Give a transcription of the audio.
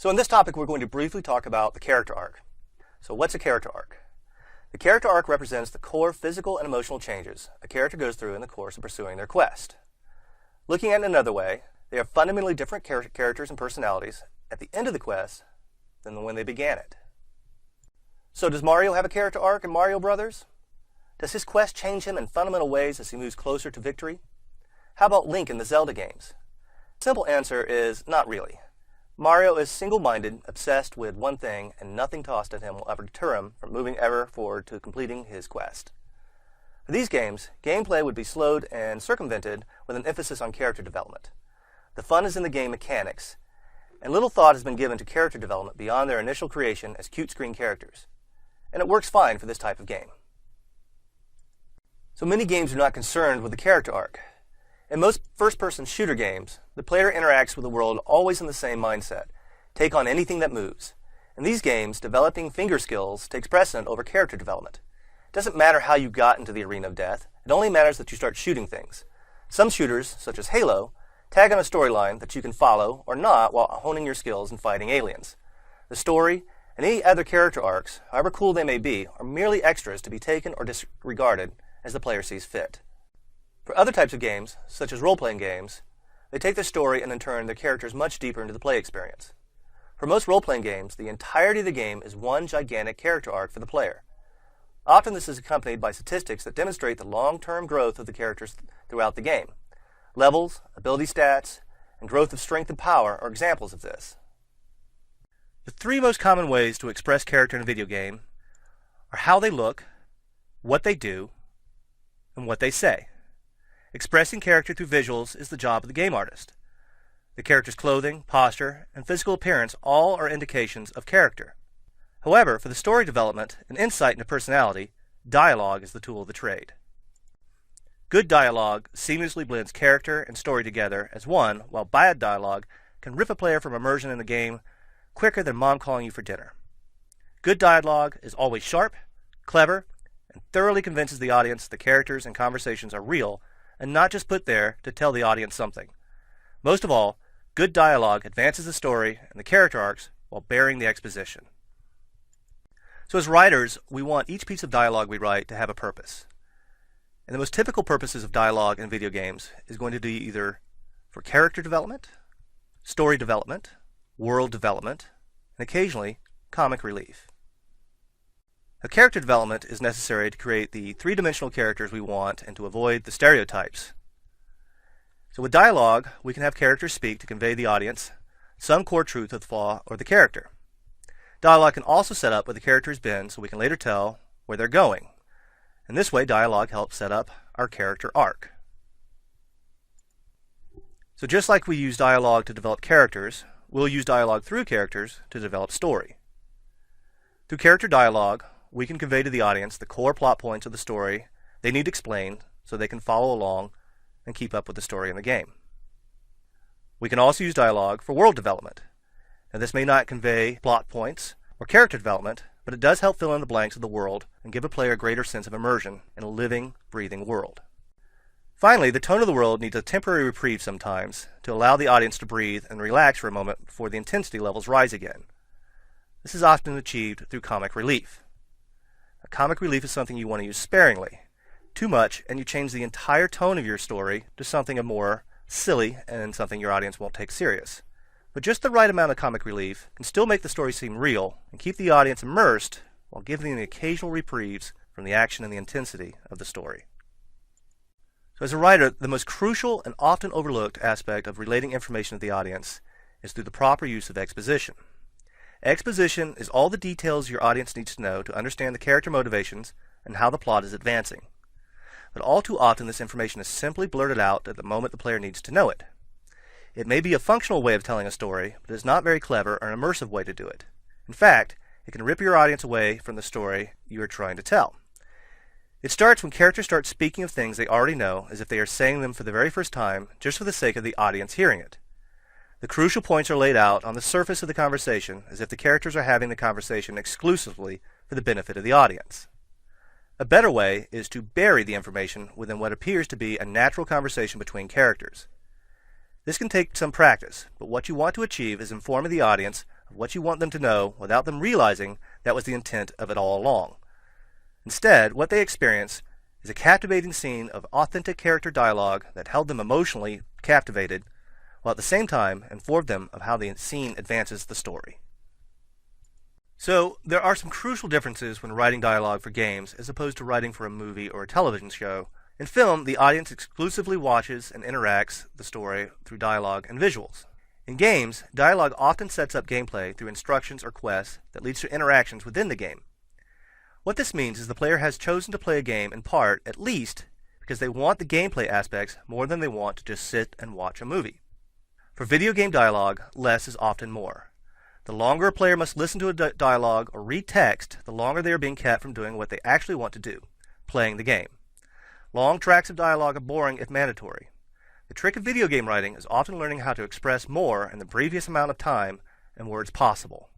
So in this topic, we're going to briefly talk about the character arc. So what's a character arc? The character arc represents the core physical and emotional changes a character goes through in the course of pursuing their quest. Looking at it another way, they are fundamentally different characters and personalities at the end of the quest than when they began it. So does Mario have a character arc in Mario Brothers? Does his quest change him in fundamental ways as he moves closer to victory? How about Link in the Zelda games? The simple answer is not really. Mario is single-minded, obsessed with one thing, and nothing tossed at him will ever deter him from moving ever forward to completing his quest. For these games, gameplay would be slowed and circumvented with an emphasis on character development. The fun is in the game mechanics, and little thought has been given to character development beyond their initial creation as cute screen characters. And it works fine for this type of game. So many games are not concerned with the character arc. In most first-person shooter games, the player interacts with the world always in the same mindset: take on anything that moves. In these games, developing finger skills takes precedent over character development. It doesn't matter how you got into the arena of death, it only matters that you start shooting things. Some shooters, such as Halo, tag on a storyline that you can follow or not while honing your skills in fighting aliens. The story and any other character arcs, however cool they may be, are merely extras to be taken or disregarded as the player sees fit. For other types of games, such as role-playing games, they take the story and then turn their characters much deeper into the play experience. For most role-playing games, the entirety of the game is one gigantic character arc for the player. Often this is accompanied by statistics that demonstrate the long-term growth of the characters throughout the game. Levels, ability stats, and growth of strength and power are examples of this. The three most common ways to express character in a video game are how they look, what they do, and what they say. Expressing character through visuals is the job of the game artist. The character's clothing, posture, and physical appearance all are indications of character. However, for the story development and insight into personality, dialogue is the tool of the trade. Good dialogue seamlessly blends character and story together as one, while bad dialogue can rip a player from immersion in the game quicker than mom calling you for dinner. Good dialogue is always sharp, clever, and thoroughly convinces the audience the characters and conversations are real and not just put there to tell the audience something. Most of all, good dialogue advances the story and the character arcs while bearing the exposition. So as writers, we want each piece of dialogue we write to have a purpose. And the most typical purposes of dialogue in video games is going to be either for character development, story development, world development, and occasionally comic relief. Now, character development is necessary to create the three-dimensional characters we want and to avoid the stereotypes. So with dialogue, we can have characters speak to convey the audience some core truth of the flaw or the character. Dialogue can also set up where the character has been so we can later tell where they're going. In this way, dialogue helps set up our character arc. So just like we use dialogue to develop characters, we'll use dialogue through characters to develop story. Through character dialogue, we can convey to the audience the core plot points of the story they need explained so they can follow along and keep up with the story in the game. We can also use dialogue for world development. Now, this may not convey plot points or character development, but it does help fill in the blanks of the world and give a player a greater sense of immersion in a living, breathing world. Finally, the tone of the world needs a temporary reprieve sometimes to allow the audience to breathe and relax for a moment before the intensity levels rise again. This is often achieved through comic relief. Comic relief is something you want to use sparingly. Too much, and you change the entire tone of your story to something more silly and something your audience won't take serious. But just the right amount of comic relief can still make the story seem real and keep the audience immersed while giving them the occasional reprieves from the action and the intensity of the story. So as a writer, the most crucial and often overlooked aspect of relating information to the audience is through the proper use of exposition. Exposition is all the details your audience needs to know to understand the character motivations and how the plot is advancing. But all too often this information is simply blurted out at the moment the player needs to know it. It may be a functional way of telling a story, but it is not very clever or an immersive way to do it. In fact, it can rip your audience away from the story you are trying to tell. It starts when characters start speaking of things they already know as if they are saying them for the very first time just for the sake of the audience hearing it. The crucial points are laid out on the surface of the conversation as if the characters are having the conversation exclusively for the benefit of the audience. A better way is to bury the information within what appears to be a natural conversation between characters. This can take some practice, but what you want to achieve is informing the audience of what you want them to know without them realizing that was the intent of it all along. Instead, what they experience is a captivating scene of authentic character dialogue that held them emotionally captivated, while at the same time informed them of how the scene advances the story. So, there are some crucial differences when writing dialogue for games as opposed to writing for a movie or a television show. In film, the audience exclusively watches and interacts the story through dialogue and visuals. In games, dialogue often sets up gameplay through instructions or quests that leads to interactions within the game. What this means is the player has chosen to play a game in part, at least, because they want the gameplay aspects more than they want to just sit and watch a movie. For video game dialogue, less is often more. The longer a player must listen to a dialogue or read text, the longer they are being kept from doing what they actually want to do, playing the game. Long tracks of dialogue are boring if mandatory. The trick of video game writing is often learning how to express more in the briefest amount of time and words possible.